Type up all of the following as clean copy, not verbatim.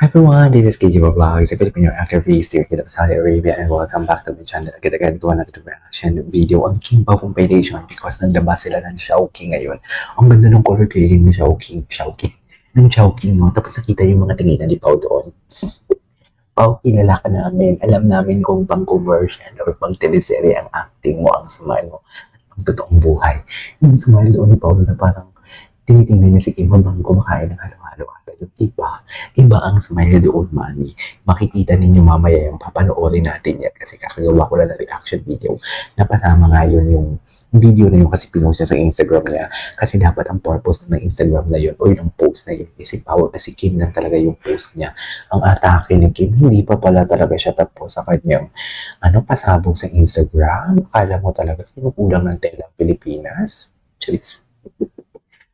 Everyone, this is KJ Vlogs, a Filipino actor based here in Saudi Arabia, and welcome back to my channel. Agad-agad gawa natin yung reaction video ang Kimba compilation because nagdabas sila ng Xiaoqing ngayon. Ang ganda ng color grading ng Xiaoqing, no? Tapos nakita yung mga tinginan ni Pao doon. Pao, kilala ka namin. Alam namin kung pang commercial or pang teleserye ang acting mo, ang smile mo, ang totoong buhay. Yung smile doon ni Pao na parang tinitingnan niya si Kim habang kumakain ng halo-halo. Iba ang smile niya doon, mami. Makikita ninyo mamaya yung papanoorin natin yan kasi kakagawa ko lang na reaction video. Napasama nga yun yung video na yun kasi pinost niya sa Instagram niya. Kasi dapat ang purpose ng Instagram na yun o yung post na yun is power kasi Kim lang talaga yung post niya. Ang atake ni Kim, hindi pa pala talaga siya tapos sa kanyang pasabog sa Instagram. Akala mo talaga kinukulang ng tela Pilipinas? Charis.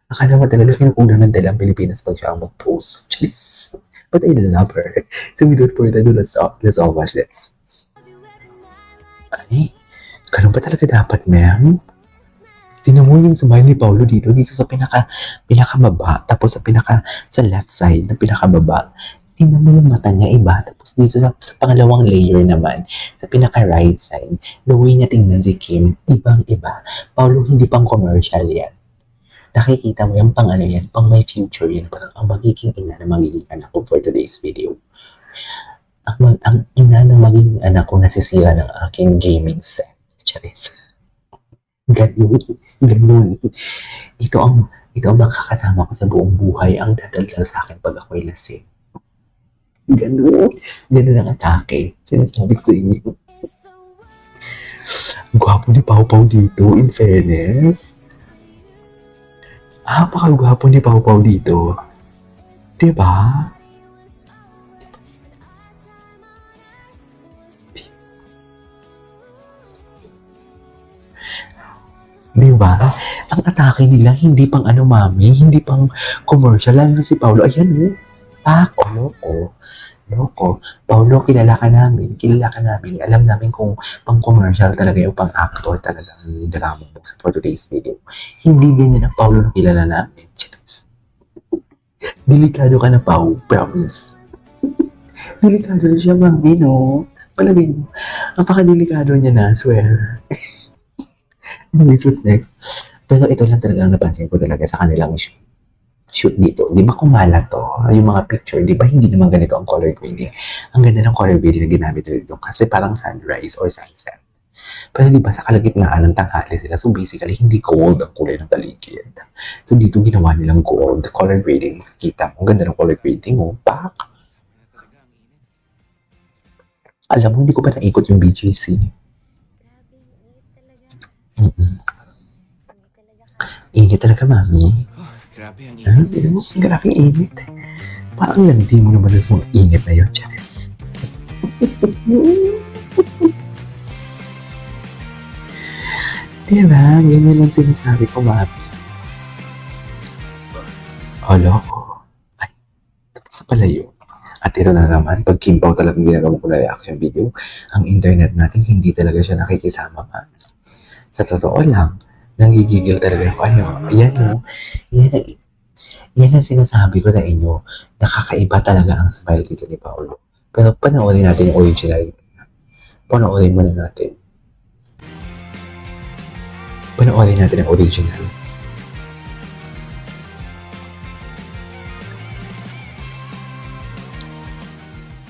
Akala mo talaga kinukulang ng dalang Pilipinas pag siya ang mag-post. Jeez. But I love her. So without further ado, let's all watch this. Ay, ganun pa talaga dapat, ma'am? Tingnan mo yung smile ni Paulo dito sa pinakababa, tapos sa left side na pinakababa. Tingnan mo yung mata niya iba, tapos dito sa pangalawang layer naman, sa pinaka-right side, the way niya tingnan si Kim, ibang-iba. Paulo, hindi pang commercial yan. Nakikita mo yung pang yan, pang my future yan, parang ang magiging ina na magiging anak ko for today's video. Ang ina ng magiging anak ko nasisira ng aking gaming set. Charis. Ganun. Ito ang makakasama ko sa buong buhay, ang dadaldal sa akin pag ako'y lasing. Ganun ang atake. Sinasabi ko sa inyo. Gwapo ni Pao dito, in fairness. Napakagwapo ni Pao dito. Diba? Diba? Ang atake nila, hindi pang mami, hindi pang commercial. Lalo na si Paulo, ayan loko. Paulo, kilala ka namin. Alam namin kung pang commercial talaga yung pang actor talaga ang drama mo for today's video. Hindi ganyan ang Paulo na kilala namin. Delikado ka na, Pao. Promise. Delikado na siya, mami, no? Palagay mo. Napaka-delikado niya na, swear. Anyways, what's next? Pero ito lang talaga ang napansin ko talaga sa kanilang shoot dito. Di ba kumalat to? Yung mga picture, di ba hindi naman ganito ang color grading? Ang ganda ng color grading na ginamit dito kasi parang sunrise or sunset. Pero di ba sa kalagitnaan ng tanghali sila, so basically hindi gold ang kulay ng paligid. So dito ginawa nilang gold, color grading. Kita mo, ang ganda ng color grading, pak. Alam mo, hindi ko pa naikot yung BGC. Init talaga, mami. Grabe ang init. Grabe ang init. Parang landi mo naman sa mga init na yun, Charis. Diba? Ganyan lang sinasabi ko, mami. Loko. Ay, tapos sa pala yun. At ito na naman, pag Kimpaw talagang ginagawa ko na reaction video, ang internet natin hindi talaga siya nakikisama, mami. Sa totoo lang, nanggigigil talaga ako. Yan ang sinasabi ko sa inyo. Nakakaiba talaga ang smile dito ni Paulo. Pero panoorin natin yung original. Panoorin muna natin. Panoorin natin ang original.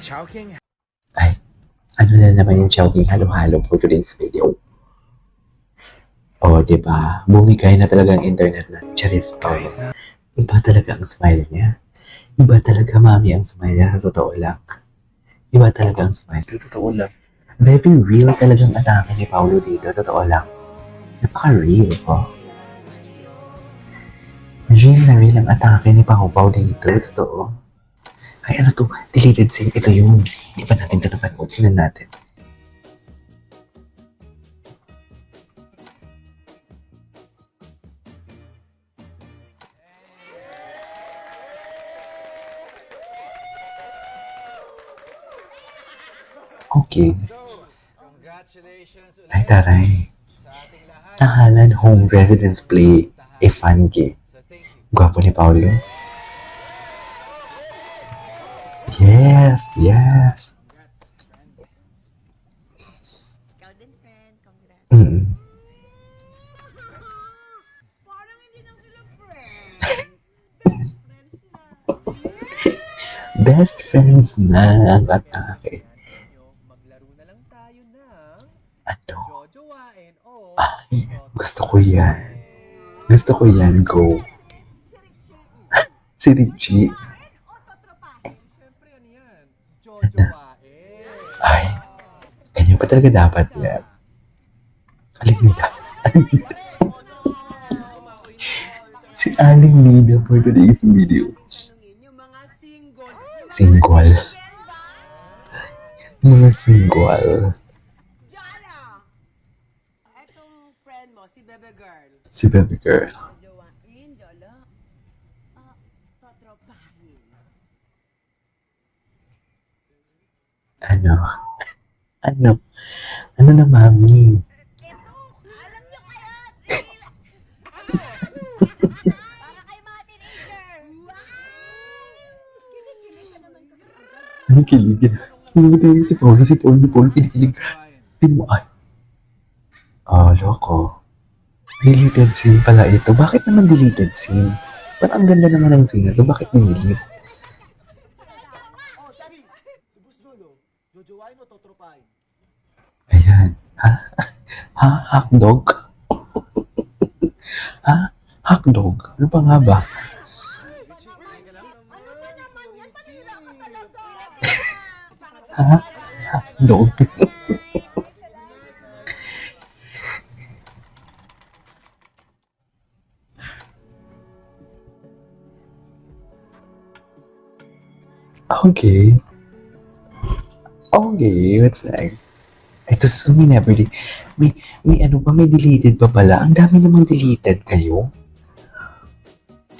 Xiaoqing. Ay, ano na naman yung Xiaoqing halo-halo for today's video. Diba? Bumigay na talaga ang internet natin. Charis, Paulo. Iba talaga ang smile niya. Iba talaga, mami, ang smile niya. Sa totoo lang. Iba talaga ang smile. Sa totoo lang. Very real talagang atake ni Paulo dito. Totoo lang. Napaka-real, Real na real ang atake ni Pao dito. Totoo. Ay, to? Deleted scene. Ito yung hindi pa natin ito napanood. Tingnan natin. Okay. Ay, taray. Tahanan Home Residence Play a fun game. Gwapo ni Paulo. Yes, yes. Ikaw din, friend. Congrats. Mm. Parang hindi lang sila friends. Best friends na. Best friends na ang atake. Maglaro na lang tayo ng Ano? jojowain o Ay, gusto ko yan. Gusto ko yan, go. Si Richie. O totropahin. Siyempre ano yan? Jojowain. Ay, ganyan pa talaga dapat, Lep. Aling Nida. Aling Nida. Si Aling Nida for today's video. Tanungin yung mga single. Single. Mga single. Jana! Etong friend mo, si Bebe Girl. Si Baby Girl. Jowain, Jolo. Totropahin. Ano? Ano? Ano na, mami? Ito, alam nyo kaya. Para kay mga teenager. Wow! Kinikilig ka naman kasi agad. Ano kiligin? Ano ba tayo si Paul? Si Paul, kinikilig. Tingnan mo, ay. Oh, loko. Deleted scene pala ito. Bakit naman deleted scene? Parang ang ganda naman ng scene na ito. Bakit dinelete? Oh, sorry. Si Boss Jolo, jojowain o totropain? Ayan. Ha? Ha? Hotdog? Ha? Hotdog? Ano pa nga ba? Ano ba naman yan? Panira ka talaga. Ha? Hotdog? Okay. Okay, what's next? Ito so may never di. May ano pa, may deleted pa pala. Ang dami namang deleted kayo.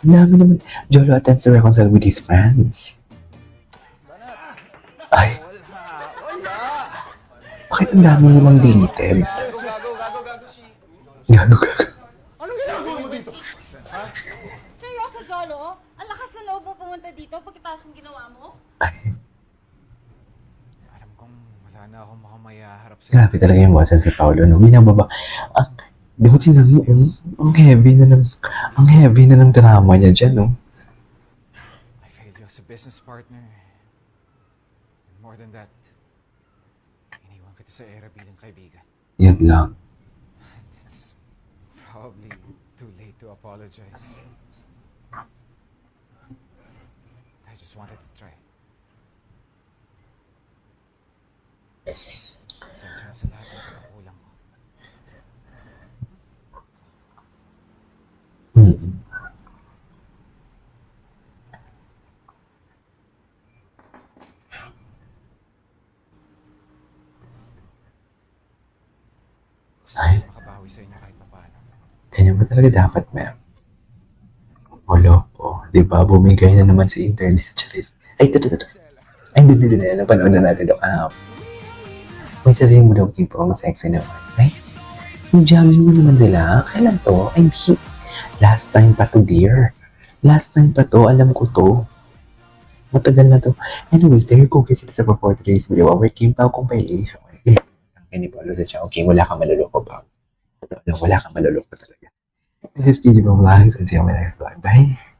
Ang dami naman. Jolo attempts to reconcile with his friends. Ay, bakit ang dami nilang deleted? Gago. Seryoso, Jolo? Ang lakas ng loob mo pumunta dito pagkatapos ng ginawa mo? Ay, Alam kong wala na akong makamayharap sa... grabe talaga yung wasan si Paolo. No? Binababa. Di mo tinan mo, ang heavy na ng drama niya dyan, no? I failed you as a business partner. And more than that, iniwan kita sa era bilang kaibigan. Yan lang. It's probably too late to apologize. I just wanted to try. Pasensya na sa lahat ng pagkukulang ko. Mm. Gusto Ay. ko makabawi sa inyo kahit papaano. Ganyan ba talaga dapat, ma'am? Wala po. Di ba? Bumigay na naman si internet. Charis. Ay, ito. Ay, hindi. Napanood na natin ito. May sabihin mo daw, Kipo, ang sexy naman. Ay, yung jamming mo naman sila. Kailan to? Ay, hindi. Last time pa to, dear. Last time pa to. Alam ko to. Matagal na to. Anyways, there you go guys. Ito sa for today's video. Our Kim Pao compilation. Hindi po alam sa siya. Okay, wala kang maluloko pa. Wala kang maluloko talaga. This is Gigi Vlogs and see you on my next vlog. Bye!